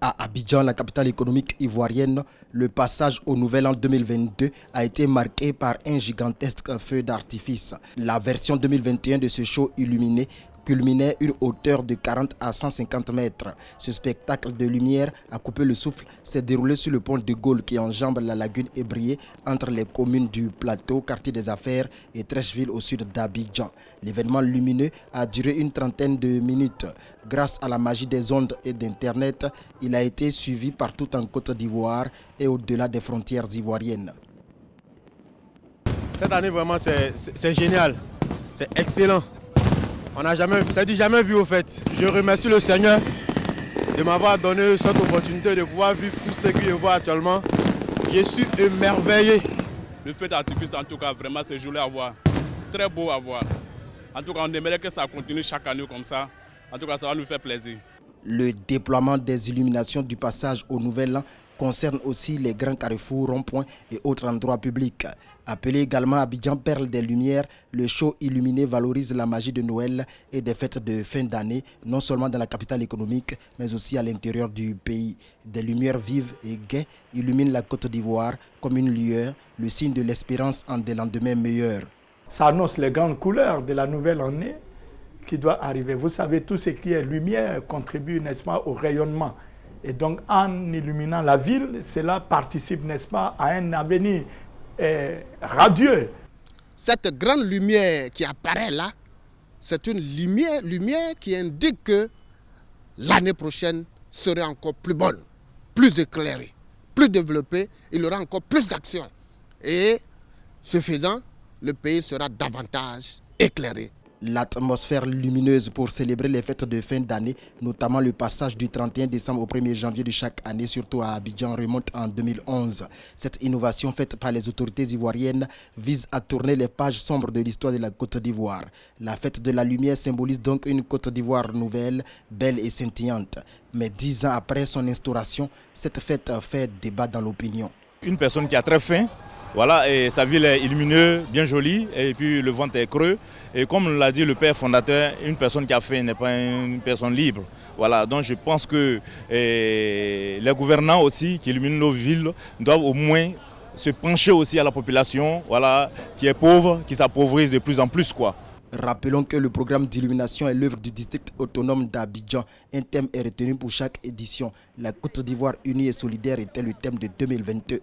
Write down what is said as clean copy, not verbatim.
À Abidjan, la capitale économique ivoirienne, le passage au nouvel an 2022 a été marqué par un gigantesque feu d'artifice. La version 2021 de ce show illuminé culminait une hauteur de 40 à 150 mètres. Ce spectacle de lumière à couper le souffle s'est déroulé sur le pont de Gaulle qui enjambe la lagune ébriée entre les communes du Plateau, quartier des Affaires et Trècheville au sud d'Abidjan. L'événement lumineux a duré une trentaine de minutes. Grâce à la magie des ondes et d'Internet, il a été suivi partout en Côte d'Ivoire et au-delà des frontières ivoiriennes. Cette année, vraiment, c'est génial. C'est excellent. On n'a jamais vu au fait. Je remercie le Seigneur de m'avoir donné cette opportunité de pouvoir vivre tout ce que je vois actuellement. Je suis émerveillé. Le feu d'artifice, en tout cas, vraiment, c'est joli à voir. Très beau à voir. En tout cas, on aimerait que ça continue chaque année comme ça. En tout cas, ça va nous faire plaisir. Le déploiement des illuminations du passage au Nouvel An concerne aussi les grands carrefours, ronds-points et autres endroits publics. Appelé également Abidjan Perle des Lumières, le show illuminé valorise la magie de Noël et des fêtes de fin d'année, non seulement dans la capitale économique, mais aussi à l'intérieur du pays. Des lumières vives et gaies illuminent la Côte d'Ivoire comme une lueur, le signe de l'espérance en des lendemains meilleurs. Ça annonce les grandes couleurs de la nouvelle année qui doit arriver. Vous savez, tout ce qui est lumière contribue, n'est-ce pas, au rayonnement. Et donc, en illuminant la ville, cela participe, n'est-ce pas, à un avenir radieux. Cette grande lumière qui apparaît là, c'est une lumière qui indique que l'année prochaine serait encore plus bonne, plus éclairée, plus développée. Il y aura encore plus d'actions. Et ce faisant, le pays sera davantage éclairé. L'atmosphère lumineuse pour célébrer les fêtes de fin d'année, notamment le passage du 31 décembre au 1er janvier de chaque année, surtout à Abidjan, remonte en 2011. Cette innovation faite par les autorités ivoiriennes vise à tourner les pages sombres de l'histoire de la Côte d'Ivoire. La fête de la lumière symbolise donc une Côte d'Ivoire nouvelle, belle et scintillante. Mais 10 ans après son instauration, cette fête fait débat dans l'opinion. Une personne qui a très faim, voilà, et sa ville est lumineuse, bien jolie, et puis le ventre est creux. Et comme l'a dit le père fondateur, une personne qui a faim n'est pas une personne libre. Voilà, donc je pense que les gouvernants aussi qui illuminent nos villes doivent au moins se pencher aussi à la population, voilà, qui est pauvre, qui s'appauvrisse de plus en plus, quoi. Rappelons que le programme d'illumination est l'œuvre du district autonome d'Abidjan. Un thème est retenu pour chaque édition. La Côte d'Ivoire unie et solidaire était le thème de 2021.